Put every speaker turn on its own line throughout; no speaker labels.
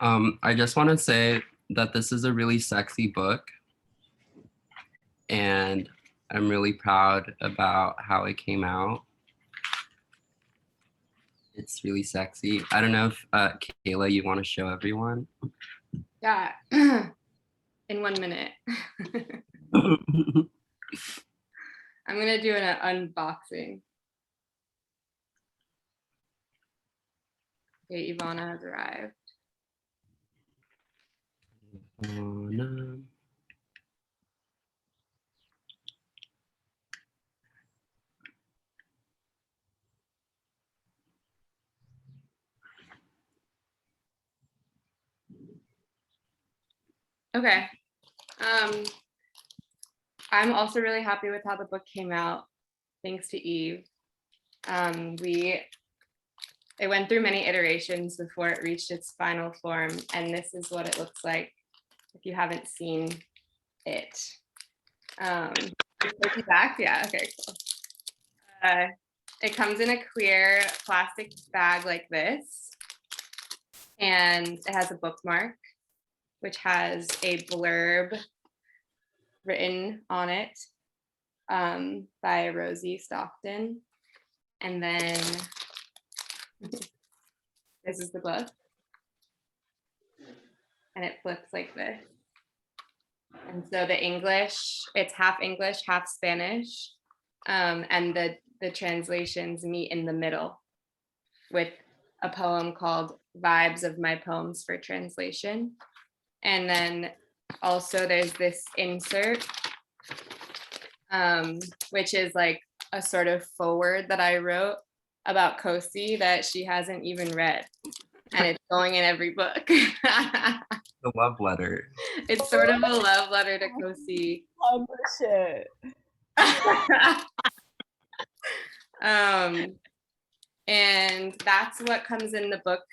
I just want to say that this is a really sexy book, and I'm really proud about how it came out. It's really sexy. I don't know if Kayla, you want to show everyone?
Yeah, in 1 minute. I'm gonna do an unboxing. Okay, Ivana has arrived.
Oh, no.
Okay. I'm also really happy with how the book came out, thanks to Eve. It went through many iterations before it reached its final form, and this is what it looks like if you haven't seen it. Back, yeah, okay, cool. It comes in a clear plastic bag like this, and it has a bookmark, which has a blurb written on it by Rosie Stockton. And then this is the book. And it flips like this. And so the English, it's half English, half Spanish. And the translations meet in the middle with a poem called Vibes of My Poems for Translation. And then also there's this insert, which is like a sort of foreword that I wrote about Kosi that she hasn't even read. And it's going in every book.
The love letter.
It's sort of a love letter to Kosi.
Oh, shit.
And that's what comes in the book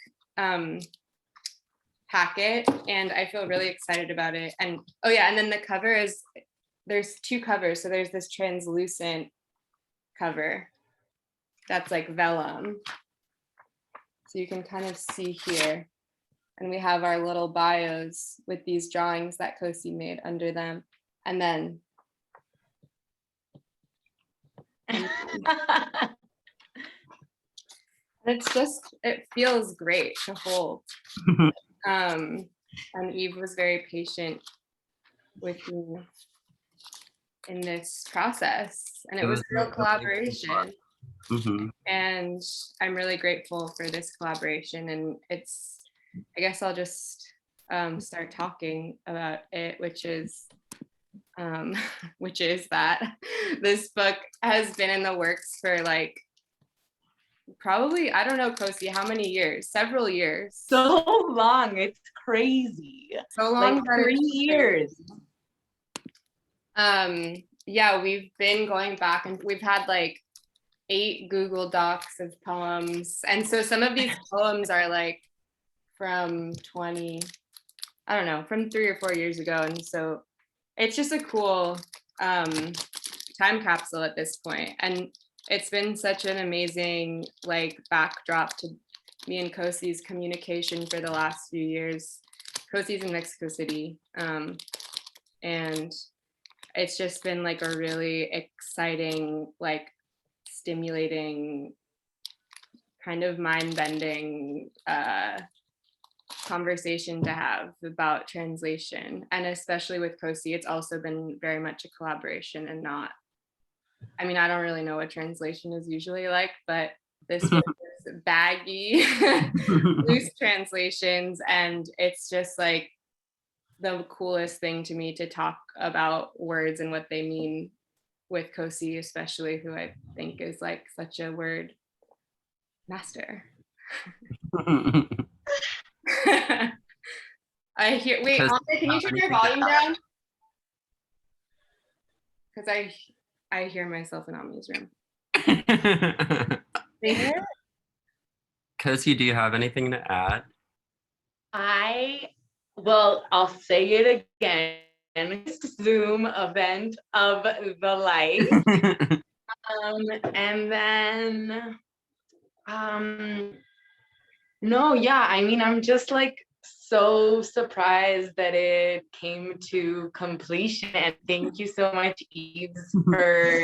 packet, and I feel really excited about it. And oh yeah, and then the cover is, there's two covers. So there's this translucent cover that's like vellum, so you can kind of see here, and we have our little bios with these drawings that Kosi made under them, and then it's just, it feels great to hold. And Eve was very patient with me in this process, and it was a real collaboration. And I'm really grateful for this collaboration, and it's, I guess I'll just start talking about it, which is that this book has been in the works for like probably, I don't know, Kosi, how many years? Several years.
So long. It's crazy.
So long.
Like 3 years.
Yeah, we've been going back, and we've had like 8 Google Docs of poems. And so some of these poems are like from 20, I don't know, from 3 or 4 years ago. And so it's just a cool time capsule at this point. And it's been such an amazing like backdrop to me and Kosi's communication for the last few years. Kosi's in Mexico City. And it's just been like a really exciting, like stimulating, kind of mind-bending conversation to have about translation. And especially with Kosi, it's also been very much a collaboration and not, I mean, I don't really know what translation is usually like, but this was baggy, loose translations. And it's just like the coolest thing to me to talk about words and what they mean with Kosi, especially, who I think is like such a word master. I hear, wait, Andre, can you turn your volume down? Because I hear myself in Omni's room.
Kosi, do you have anything to add?
Well, I'll say it again. Zoom event of the life. And then no, yeah, I mean, I'm just like so surprised that it came to completion. And thank you so much, Eves, for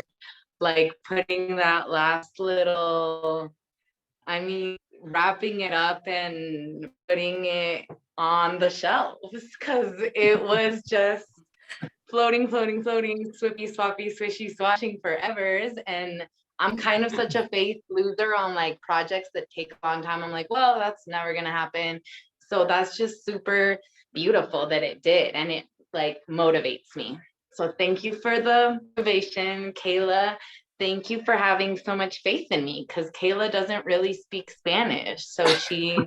like putting that last little, I mean, wrapping it up and putting it on the shelves because it was just floating, floating, floating, swippy, swappy, swishy, swashing forevers. And I'm kind of such a faith loser on like projects that take a long time. I'm like, well, that's never gonna happen. So that's just super beautiful that it did, and it like motivates me. So thank you for the motivation, Kayla. Thank you for having so much faith in me, because Kayla doesn't really speak Spanish. So she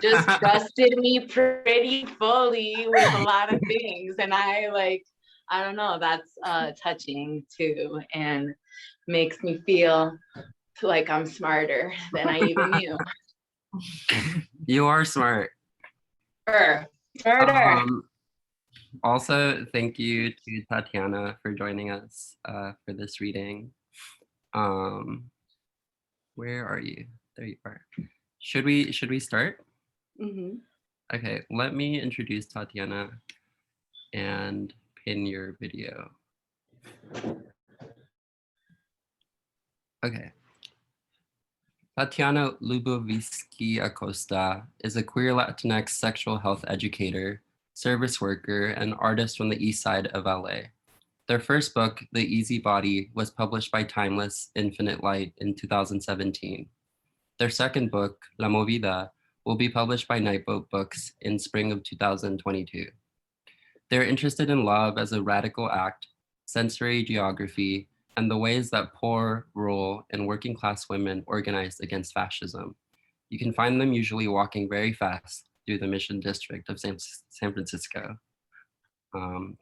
just trusted me pretty fully with a lot of things. And I don't know, that's touching too, and makes me feel like I'm smarter than I even knew.
You are smart.
Murder.
Also, thank you to Tatiana for joining us for this reading. Where are you? There you are. Should we start?
Mhm.
Okay, let me introduce Tatiana and pin your video. Okay. Tatiana Luboviski Acosta is a queer Latinx sexual health educator, service worker, and artist from the east side of LA. Their first book, The Easy Body, was published by Timeless Infinite Light in 2017. Their second book, La Movida, will be published by Nightboat Books in spring of 2022. They're interested in love as a radical act, sensory geography, and the ways that poor, rural, and working class women organized against fascism. You can find them usually walking very fast through the Mission District of San Francisco.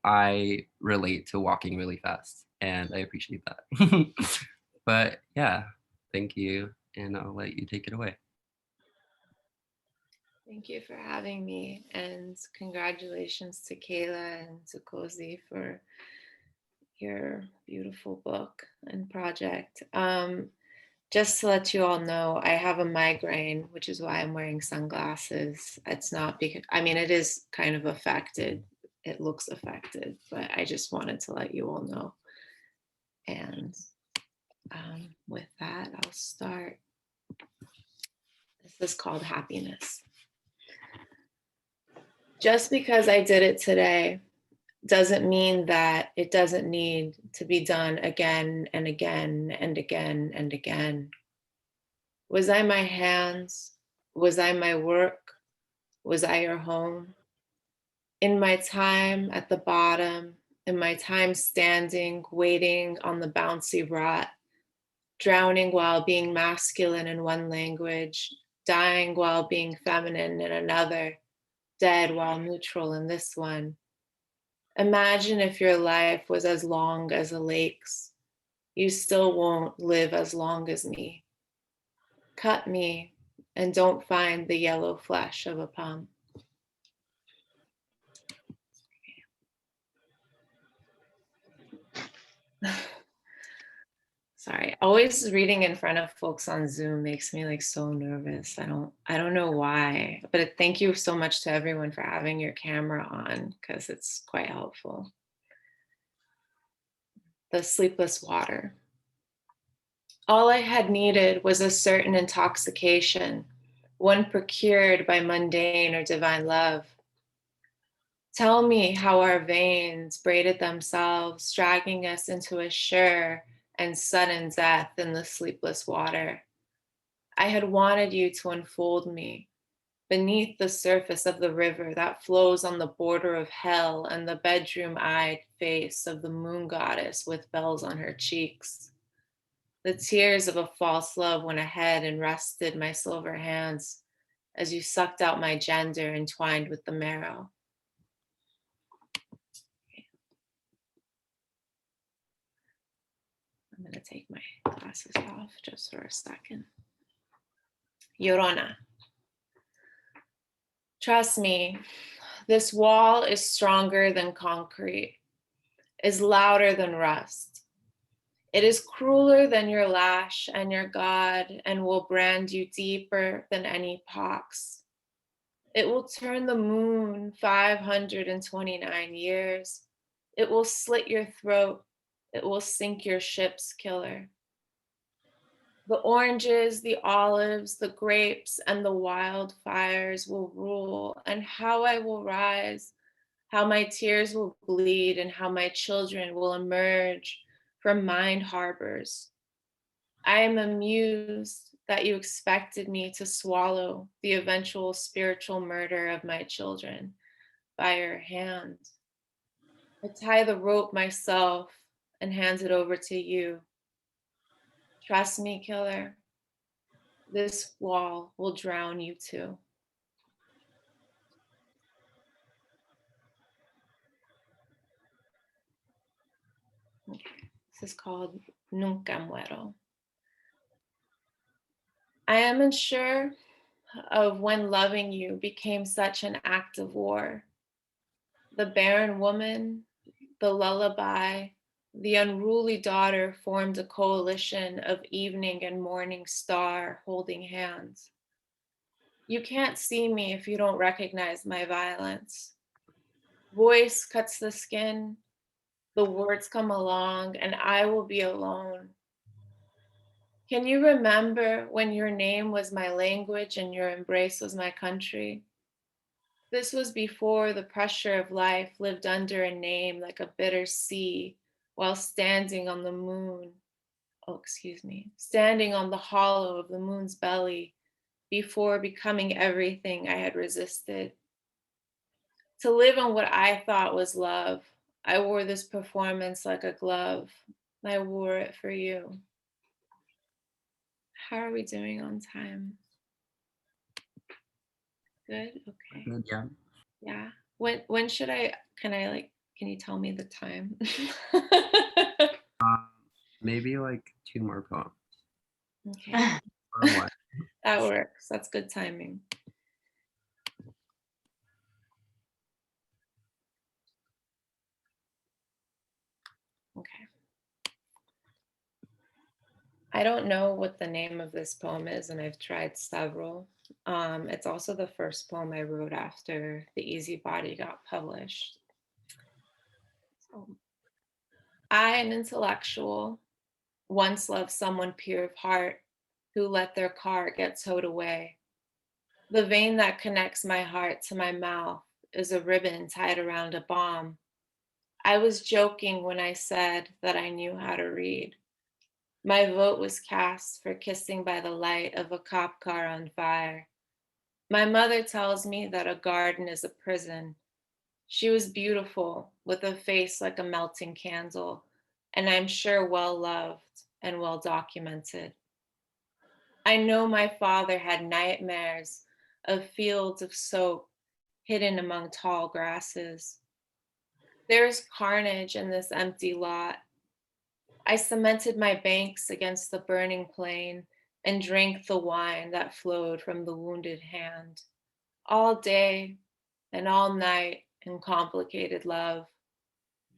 I relate to walking really fast, and I appreciate that. But yeah, thank you, and I'll let you take it away.
Thank you for having me, and congratulations to Kayla and to Cozy for your beautiful book and project. Just to let you all know, I have a migraine, which is why I'm wearing sunglasses. It's not because, I mean, it is kind of affected. It looks affected, but I just wanted to let you all know. And with that, I'll start. This is called Happiness. Just because I did it today doesn't mean that it doesn't need to be done again and again and again and again. Was I my hands? Was I my work? Was I your home? In my time at the bottom, in my time standing, waiting on the bouncy rot, drowning while being masculine in one language, dying while being feminine in another, dead while neutral in this one. Imagine if your life was as long as a lake's. You still won't live as long as me. Cut me and don't find the yellow flesh of a palm. Sorry, always reading in front of folks on Zoom makes me like so nervous. I don't know why, but thank you so much to everyone for having your camera on because it's quite helpful. The sleepless water. All I had needed was a certain intoxication, one procured by mundane or divine love. Tell me how our veins braided themselves, dragging us into a sure and sudden death in the sleepless water. I had wanted you to unfold me beneath the surface of the river that flows on the border of hell and the bedroom-eyed face of the moon goddess with bells on her cheeks. The tears of a false love went ahead and rested my silver hands as you sucked out my gender entwined with the marrow. I'm gonna take my glasses off just for a second. Llorona. Trust me, this wall is stronger than concrete, is louder than rust. It is crueler than your lash and your God, and will brand you deeper than any pox. It will turn the moon 529 years. It will slit your throat. It will sink your ships, killer. The oranges, the olives, the grapes, and the wildfires will rule, and how I will rise, how my tears will bleed, and how my children will emerge from mind harbors. I am amused that you expected me to swallow the eventual spiritual murder of my children by your hand. I tie the rope myself and hand it over to you. Trust me, killer. This wall will drown you too. Okay. This is called Nunca Muero. I am unsure of when loving you became such an act of war. The barren woman, the lullaby, the unruly daughter formed a coalition of evening and morning star holding hands. You can't see me if you don't recognize my violence. Voice cuts the skin, the words come along, and I will be alone. Can you remember when your name was my language and your embrace was my country? This was before the pressure of life lived under a name like a bitter sea while standing on the moon. Oh, excuse me, standing on the hollow of the moon's belly before becoming everything I had resisted. To live on what I thought was love, I wore this performance like a glove. I wore it for you. How are we doing on time? Good, okay.
Good, yeah.
Yeah. When should can you tell me the time?
Maybe like 2 more poems.
Okay,
Or one.
that works. That's good timing. Okay. I don't know what the name of this poem is, and I've tried several. It's also the first poem I wrote after The Easy Body got published. So, I, an intellectual, once loved someone pure of heart who let their car get towed away. The vein that connects my heart to my mouth is a ribbon tied around a bomb. I was joking when I said that I knew how to read. My vote was cast for kissing by the light of a cop car on fire. My mother tells me that a garden is a prison. She was beautiful, with a face like a melting candle, and I'm sure well loved and well documented. I know my father had nightmares of fields of soap hidden among tall grasses. There's carnage in this empty lot. I cemented my banks against the burning plain and drank the wine that flowed from the wounded hand. All day and all night in complicated love.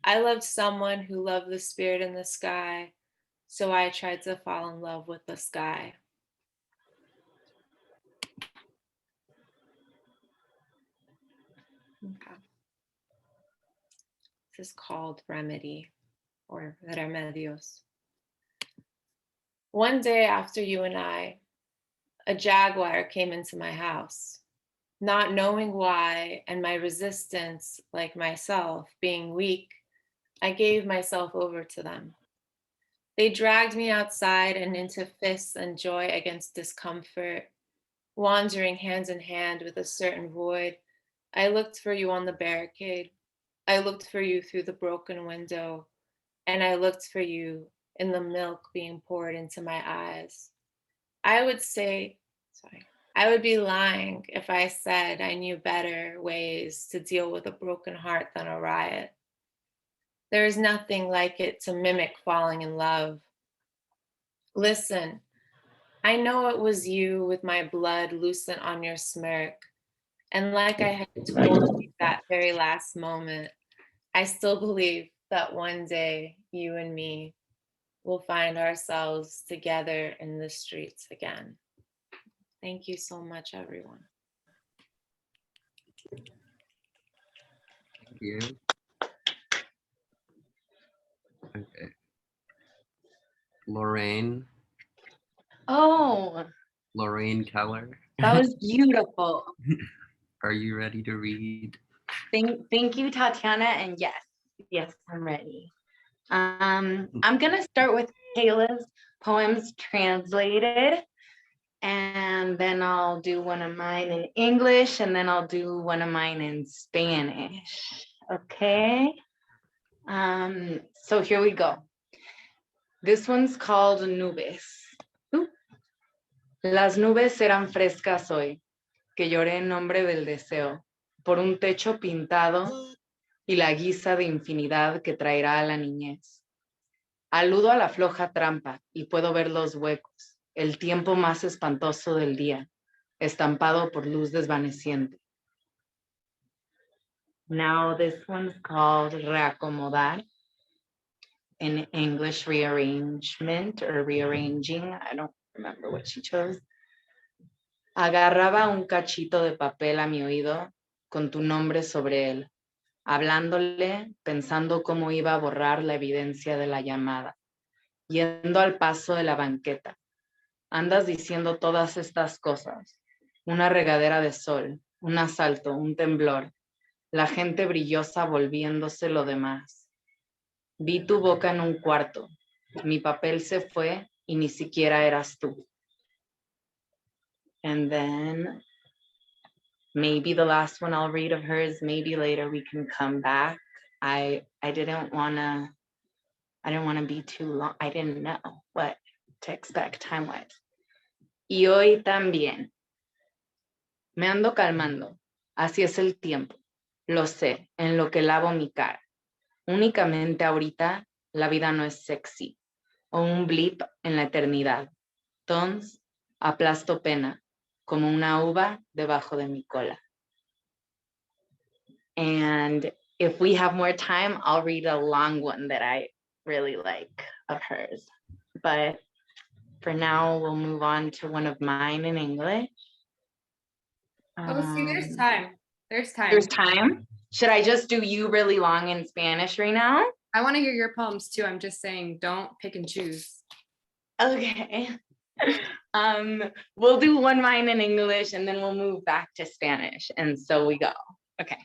I loved someone who loved the spirit in the sky, so I tried to fall in love with the sky. Okay. This is called Remedy or Remedios. One day after you and I, a jaguar came into my house. Not knowing why, and my resistance, like myself, being weak, I gave myself over to them. They dragged me outside and into fists and joy against discomfort, wandering hand in hand with a certain void. I looked for you on the barricade. I looked for you through the broken window, and I looked for you in the milk being poured into my eyes. I would say, sorry, I would be lying if I said I knew better ways to deal with a broken heart than a riot. There is nothing like it to mimic falling in love. Listen, I know it was you with my blood lucent on your smirk. And like I had told you that very last moment, I still believe that one day you and me will find ourselves together in the streets again. Thank you so much, everyone.
Thank you. Okay. Lorraine
Oh,
Keller.
that was beautiful.
Are you ready to read?
Thank you, Tatiana. And yes, I'm ready. I'm gonna start with Kayla's poems translated, and then I'll do one of mine in English, and then I'll do one of mine in Spanish. Okay. So here we go. This one's called Nubes. Las nubes eran frescas hoy, que lloré en nombre del deseo, por un techo pintado y la guisa de infinidad que traerá a la niñez. Aludo a la floja trampa y puedo ver los huecos, el tiempo más espantoso del día, estampado por luz desvaneciente. Now this one's called Reacomodar. In English, rearrangement or rearranging. I don't remember what she chose. Agarraba un cachito de papel a mi oído con tu nombre sobre él, hablándole, pensando cómo iba a borrar la evidencia de la llamada, yendo al paso de la banqueta. Andas diciendo todas estas cosas, una regadera de sol, un asalto, un temblor, la gente brillosa volviéndose lo demás. Vi tu boca en un cuarto, mi papel se fue y ni siquiera eras tú. And then maybe the last one I'll read of hers, maybe later we can come back. I didn't want to be too long. I didn't know what to expect time-wise. Y hoy también. Me ando calmando. Así es el tiempo. Lo sé, en lo que lavo mi cara. Únicamente ahorita la vida no es sexy. O un blip en la eternidad. Entonces, aplasto pena, como una uva debajo de mi cola. And if we have more time, I'll read a long one that I really like of hers. But for now, we'll move on to one of mine in English.
Oh, see, there's time. There's time.
There's time. Should I just do you really long in Spanish right now?
I want to hear your poems too. I'm just saying, don't pick and choose.
Okay. We'll do one mine in English and then we'll move back to Spanish. And so we go. Okay.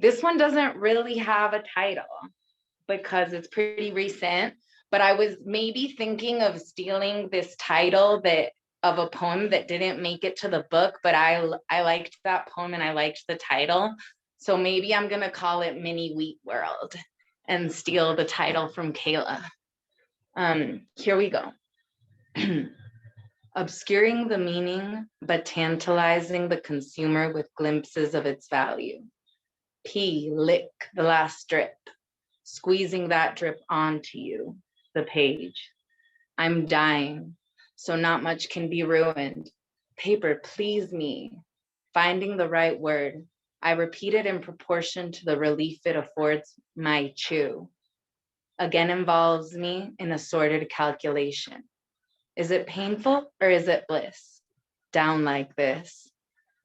This one doesn't really have a title because it's pretty recent, but I was maybe thinking of stealing this title of a poem that didn't make it to the book, but I liked that poem and I liked the title. So maybe I'm gonna call it Mini Wheat World and steal the title from Kayla. Here we go. Obscuring the meaning, but tantalizing the consumer with glimpses of its value. Lick the last drip, squeezing that drip onto you, the page. I'm dying, so not much can be ruined. Paper, please me. Finding the right word, I repeat it in proportion to the relief it affords my chew. Again involves me in a sordid calculation. Is it painful or is it bliss? Down like this.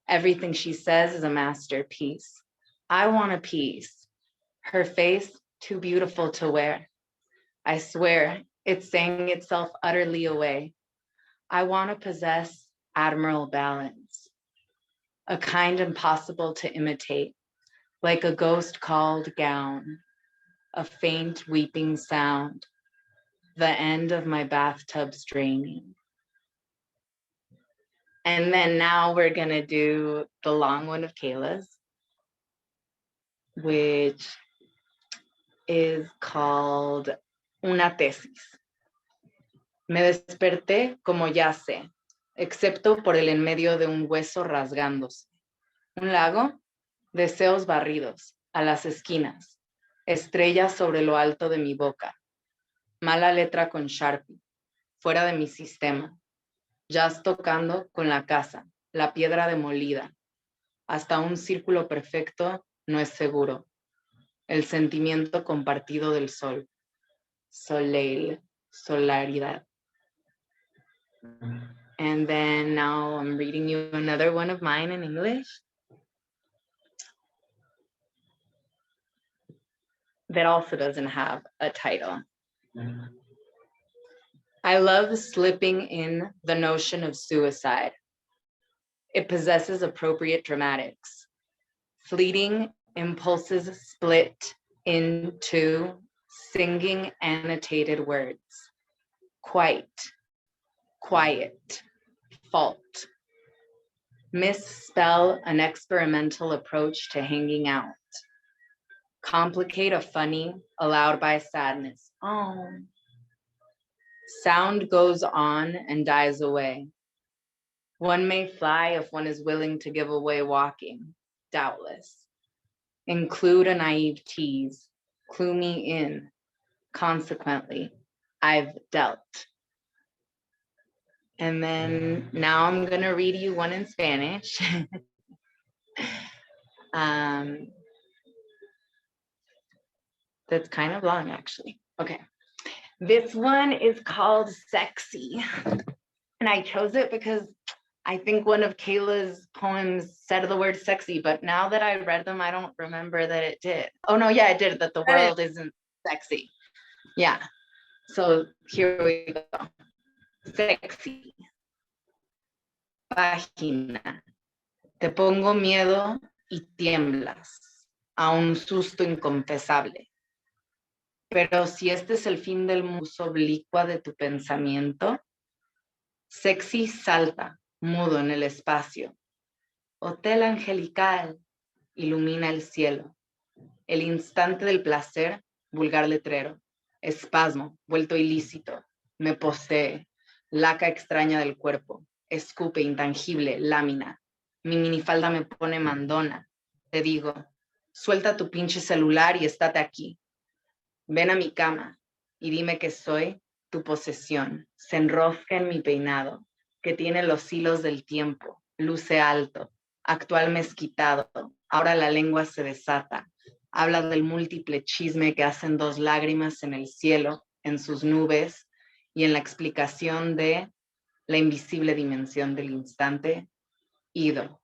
Everything she says is a masterpiece. I want a piece. Her face, too beautiful to wear. I swear, it sang itself utterly away. I want to possess admirable balance, a kind impossible to imitate, like a ghost called gown, a faint weeping sound, the end of my bathtub's draining. And then now we're gonna do the long one of Kayla's, which is called Una tesis. Me desperté como ya sé, excepto por el en medio de un hueso rasgándose. Un lago, deseos barridos, a las esquinas, estrellas sobre lo alto de mi boca. Mala letra con Sharpie, fuera de mi sistema. Jazz tocando con la casa, la piedra demolida. Hasta un círculo perfecto no es seguro. El sentimiento compartido del sol. Soleil, solaridad. And then now I'm reading you another one of mine in English. that also doesn't have a title. I love slipping in the notion of suicide. It possesses appropriate dramatics. Fleeting impulses split into singing annotated words. Quite, quiet, fault. Misspell an experimental approach to hanging out. Complicate a funny, allowed by sadness. Oh. Sound goes on and dies away. One may fly if one is willing to give away walking, doubtless. Include a naive tease, clue me in. Consequently, I've dealt. And then now I'm gonna read you one in Spanish. That's kind of long, actually. Okay. This one is called Sexy. And I chose it because I think one of Kayla's poems said the word sexy, but now that I read them, I don't remember that it did. Oh no, yeah, it did, that the world isn't sexy. Yeah. So here we go. Sexy. Página. Te pongo miedo y tiemblas a un susto inconfesable. Pero si este es el fin del muso oblicua de tu pensamiento, sexy salta, mudo en el espacio. Hotel angelical ilumina el cielo. El instante del placer, vulgar letrero. Espasmo, vuelto ilícito, me posee. Laca extraña del cuerpo. Escupe intangible, lámina. Mi minifalda me pone mandona. Te digo, suelta tu pinche celular y estate aquí. Ven a mi cama y dime que soy tu posesión. Se enrosca en mi peinado, que tiene los hilos del tiempo. Luce alto, actual mezquitado. Ahora la lengua se desata. Habla del múltiple chisme que hacen dos lágrimas en el cielo, en sus nubes, y en la explicación de la invisible dimensión del instante. Ido,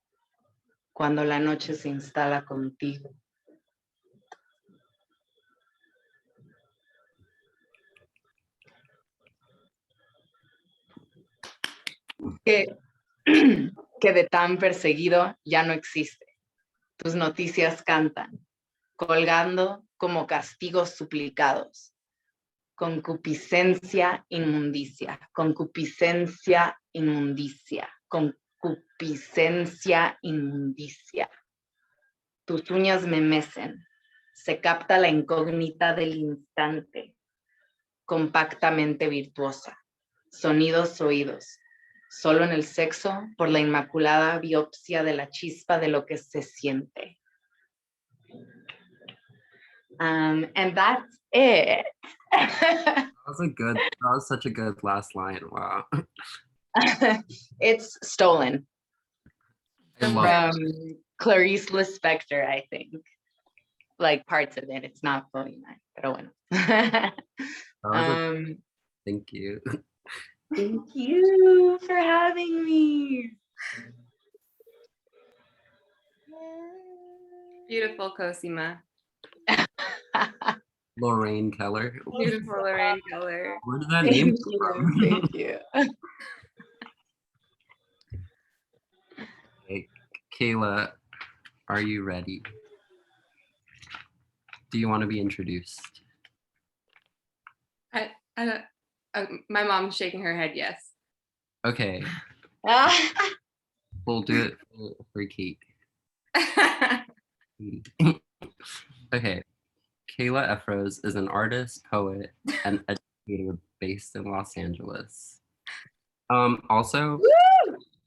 cuando la noche se instala contigo. Que de tan perseguido ya no existe. Tus noticias cantan, colgando como castigos suplicados. Concupiscencia, inmundicia, concupiscencia, inmundicia, concupiscencia, inmundicia. Tus uñas me mecen, se capta la incógnita del instante, compactamente virtuosa, sonidos oídos, solo en el sexo por la inmaculada biopsia de la chispa de lo que se siente. And that's it.
That was such a good last line. Wow.
It's stolen
I love
from Clarice Lispector, I think. Like parts of it. It's not fully mine, pero bueno.
that was thank you.
Thank you for having me.
Beautiful, Cosima.
Lorraine Keller.
Beautiful, Lorraine Keller.
Where did that name
Thank
come
you.
from?
Thank you.
Okay, Kayla, are you ready? Do you want to be introduced?
I don't, my mom's shaking her head, yes.
Okay, we'll do it for Kate. Okay, Kayla Efros is an artist, poet, and educator based in Los Angeles. Also,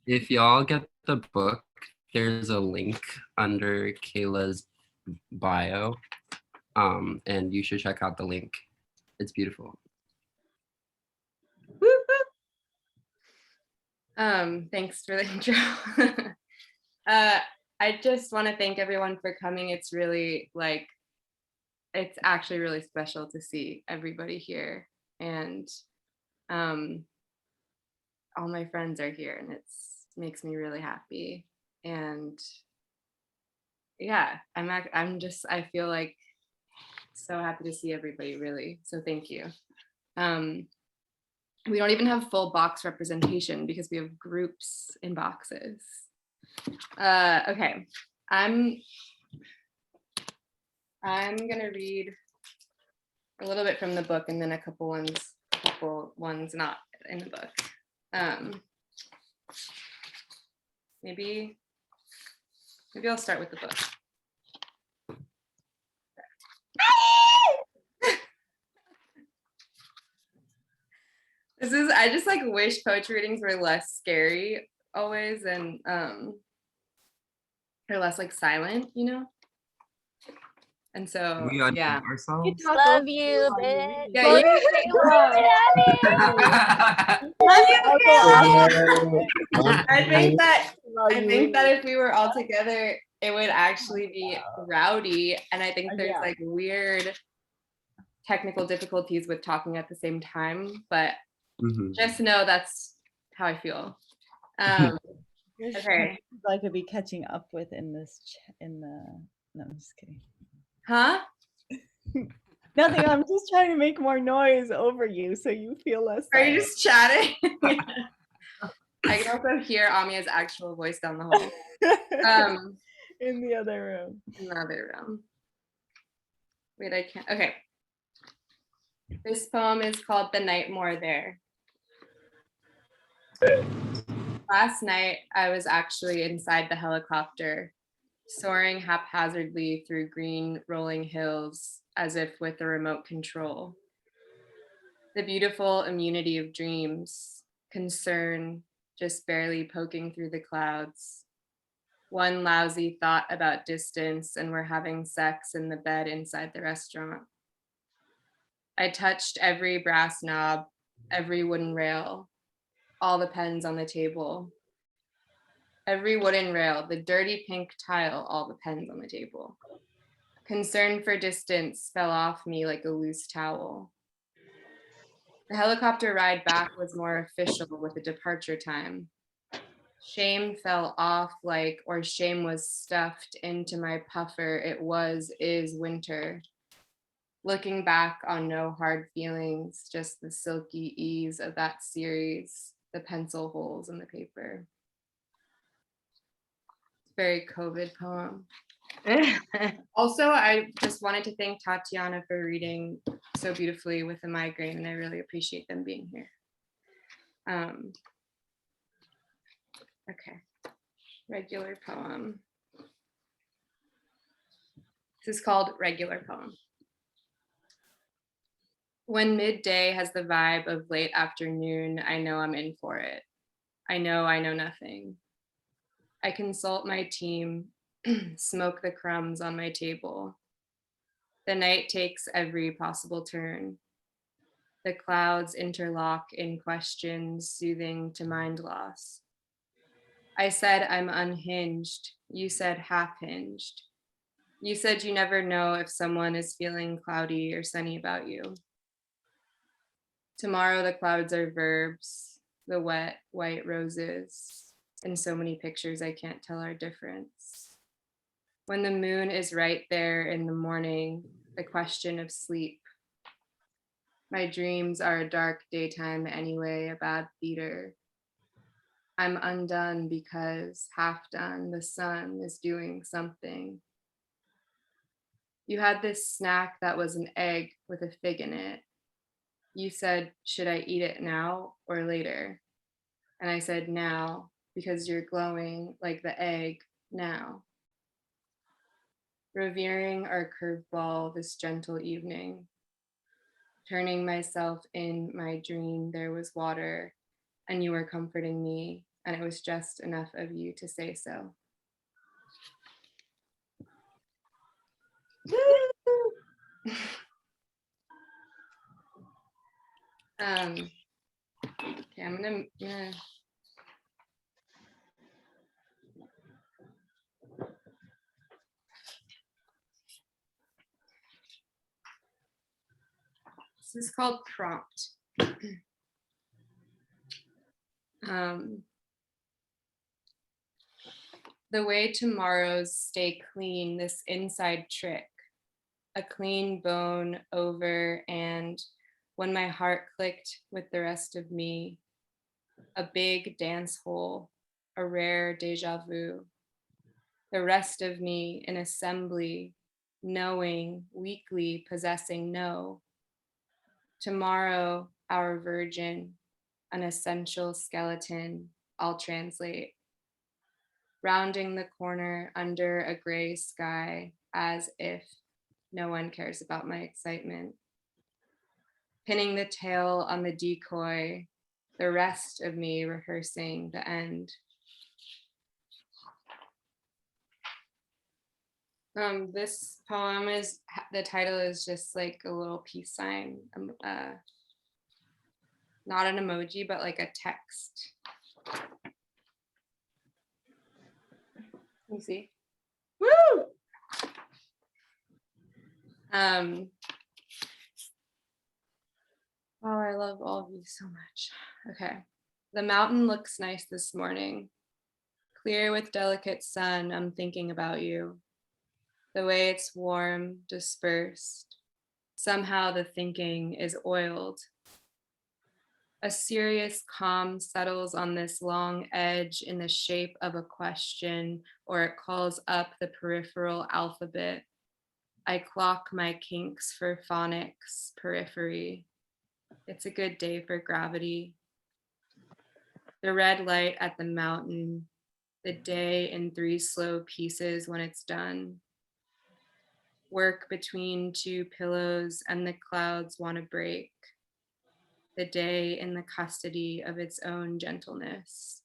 if y'all get the book, there's a link under Kayla's bio, and you should check out the link. It's beautiful.
Thanks for the intro. I just want to thank everyone for coming. It's really it's actually really special to see everybody here, and all my friends are here, and makes me really happy. And yeah, I feel like so happy to see everybody, really. So thank you. We don't even have full box representation because we have groups in boxes. Okay, I'm gonna read a little bit from the book and then a couple ones not in the book. Maybe I'll start with the book. I just like wish poetry readings were less scary always and or less like silent, you know? And so
We unmute
yeah.
ourselves.
Love you, bitch.
Yeah, you can say hello. I think that if we were all together, it would actually be rowdy. And I think there's like weird technical difficulties with talking at the same time, but just know that's how I feel. Okay.
I could be catching up with in this no, I'm just kidding.
Huh?
Nothing. I'm just trying to make more noise over you so you feel less.
Are you just chatting? I can also hear Amia's actual voice down the hall.
In the other room.
In the other room. Wait, I can't. Okay. This poem is called The Night More There. Last night, I was actually inside the helicopter, soaring haphazardly through green rolling hills as if with a remote control. The beautiful immunity of dreams, concern just barely poking through the clouds. One lousy thought about distance and we're having sex in the bed inside the restaurant. I touched every brass knob, every wooden rail, all the pens on the table. Every wooden rail, the dirty pink tile, all the pens on the table. Concern for distance fell off me like a loose towel. The helicopter ride back was more official with a departure time. Shame fell off or shame was stuffed into my puffer. It is winter. Looking back on no hard feelings, just the silky ease of that series, the pencil holes in the paper. Very COVID poem. Also, I just wanted to thank Tatiana for reading so beautifully with a migraine, and I really appreciate them being here. Okay, regular poem. This is called Regular Poem. When midday has the vibe of late afternoon, I know I'm in for it. I know nothing. I consult my team, smoke the crumbs on my table. The night takes every possible turn. The clouds interlock in questions soothing to mind loss. I said I'm unhinged. You said half-hinged. You said you never know if someone is feeling cloudy or sunny about you. Tomorrow the clouds are verbs, the wet white roses, and so many pictures I can't tell our difference. When the moon is right there in the morning, the question of sleep. My dreams are a dark daytime anyway, a bad theater. I'm undone because, half done, the sun is doing something. You had this snack that was an egg with a fig in it. You said, should I eat it now or later? And I said, now, because you're glowing like the egg now. Revering our curveball this gentle evening. Turning myself in my dream, there was water, and you were comforting me, and it was just enough of you to say so. Okay, I'm gonna this is called Prompt. The way tomorrows stay clean, this inside trick. a clean bone over, and when my heart clicked with the rest of me, a big dance hole, a rare deja vu. The rest of me in assembly, knowing, weakly possessing no. Tomorrow, our virgin, an essential skeleton, I'll translate. Rounding the corner under a gray sky, as if no one cares about my excitement. Pinning the tail on the decoy, the rest of me rehearsing the end. This poem is, the title is just like a little peace sign, not an emoji, but like a text. Let me see.
Woo!
Oh, I love all of you so much. Okay. The mountain looks nice this morning. Clear with delicate sun, I'm thinking about you. The way it's warm, dispersed. Somehow the thinking is oiled. A serious calm settles on this long edge in the shape of a question, or it calls up the peripheral alphabet. I clock my kinks for phonics, periphery. It's a good day for gravity. The red light at the mountain, the day in 3 slow pieces when it's done. Work between 2 pillows and the clouds want to break. The day in the custody of its own gentleness.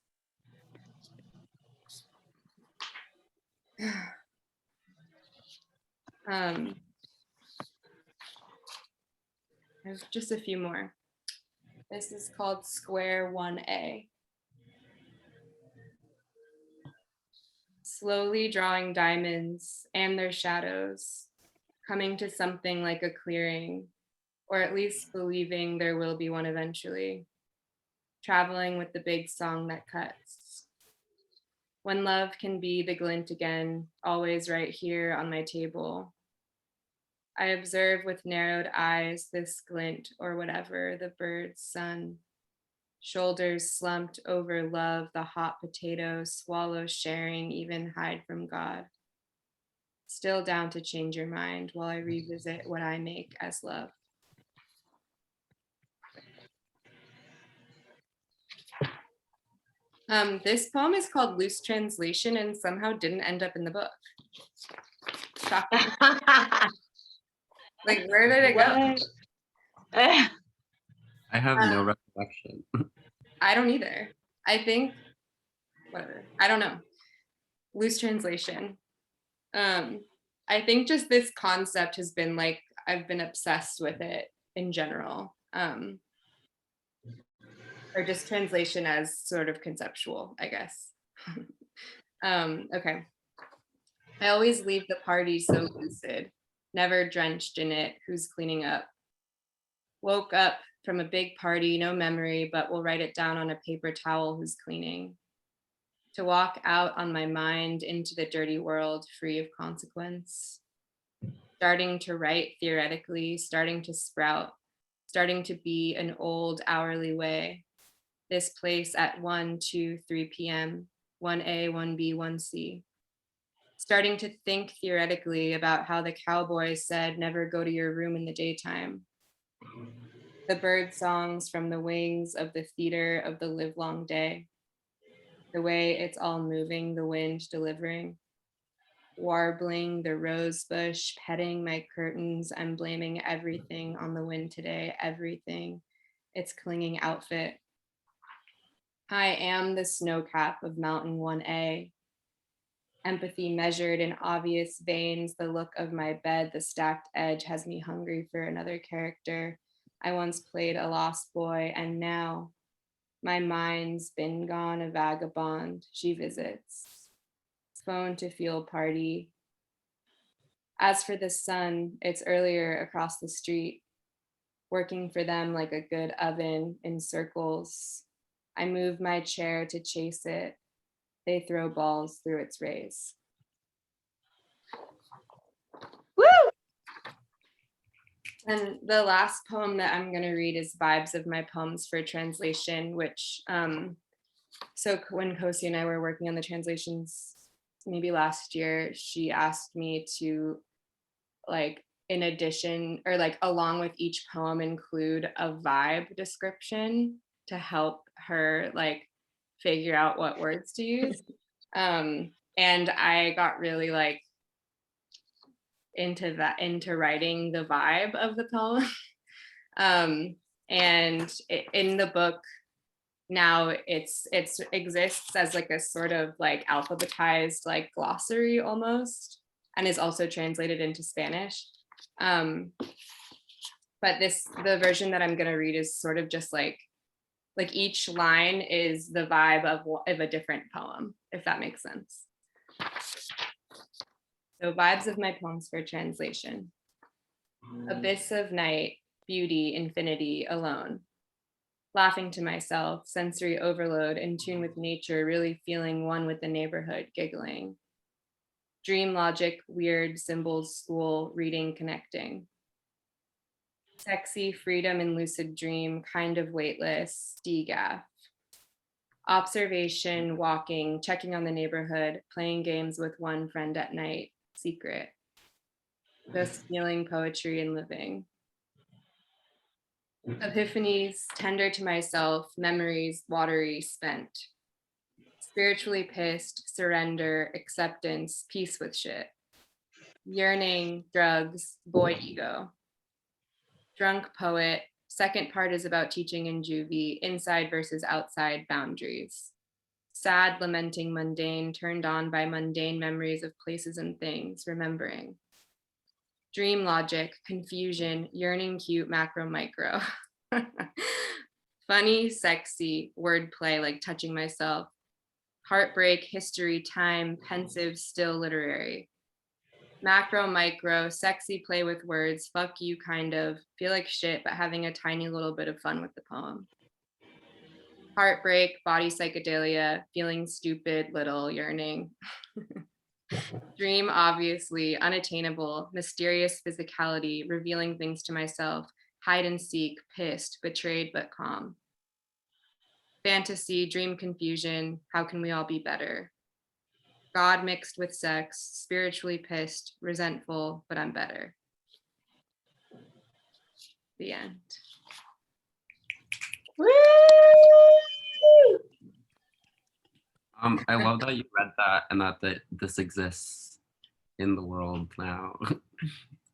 There's just a few more. This is called Square 1A. Slowly drawing diamonds and their shadows, coming to something like a clearing, or at least believing there will be one eventually. Traveling with the big song that cuts. When love can be the glint again, always right here on my table. I observe with narrowed eyes this glint or whatever, the bird's sun. Shoulders slumped over love, the hot potato, swallow sharing, even hide from God. Still down to change your mind while I revisit what I make as love. This poem is called Loose Translation and somehow didn't end up in the book. Shocking. Like, where did it go?
I have no recollection.
I don't either. I think, whatever. I don't know. Loose translation. I think just this concept has been like, I've been obsessed with it in general. Or just translation as sort of conceptual, I guess. Okay. I always leave the party so lucid, never drenched in it. Who's cleaning up? Woke up from a big party, no memory, but will write it down on a paper towel. Who's cleaning? To walk out on my mind into the dirty world, free of consequence. Starting to write theoretically, starting to sprout, starting to be an old hourly way. This place at 1, 2, 3 p.m., 1A, 1B, 1C. Starting to think theoretically about how the cowboys said, never go to your room in the daytime. The bird songs from the wings of the theater of the livelong day. The way it's all moving, the wind delivering. Warbling the rose bush, petting my curtains. I'm blaming everything on the wind today, everything. Its clinging outfit. I am the snowcap of Mountain 1A. Empathy measured in obvious veins, the look of my bed, the stacked edge has me hungry for another character. I once played a lost boy, and now my mind's been gone a vagabond. She visits. Phone to field party. As for the sun, it's earlier across the street, working for them like a good oven in circles. I move my chair to chase it. They throw balls through its rays.
Woo!
And the last poem that I'm going to read is Vibes of My Poems for Translation, which, so when Kosi and I were working on the translations, maybe last year, she asked me to, like, in addition, or like along with each poem, include a vibe description to help her like figure out what words to use. And I got really like into writing the vibe of the poem. And in the book now it's exists as like a sort of like alphabetized like glossary almost, and is also translated into Spanish. But the version that I'm going to read is sort of just like each line is the vibe of a different poem, if that makes sense. So Vibes of My Poems for Translation. Abyss of night, beauty, infinity, alone. Laughing to myself, sensory overload, in tune with nature, really feeling one with the neighborhood, giggling. Dream logic, weird, symbols, school, reading, connecting. Sexy, freedom and lucid dream, kind of weightless, DGAF. Observation, walking, checking on the neighborhood, playing games with one friend at night, secret. Just feeling poetry and living. Epiphanies, tender to myself, memories, watery, spent. Spiritually pissed, surrender, acceptance, peace with shit. Yearning, drugs, boy ego. Drunk poet, second part is about teaching in juvie, inside versus outside boundaries. Sad, lamenting, mundane, turned on by mundane memories of places and things, remembering. Dream logic, confusion, yearning, cute, macro, micro. Funny, sexy, wordplay, like touching myself. Heartbreak, history, time, pensive, still literary. Macro, micro, sexy play with words, fuck you kind of, feel like shit, but having a tiny little bit of fun with the poem. Heartbreak, body psychedelia, feeling stupid, little, yearning. Dream, obviously, unattainable, mysterious physicality, revealing things to myself, hide and seek, pissed, betrayed but calm. Fantasy, dream confusion, how can we all be better? God mixed with sex, spiritually pissed, resentful, but I'm better. The end.
Woo!
I love that you read that and that this exists in the world now.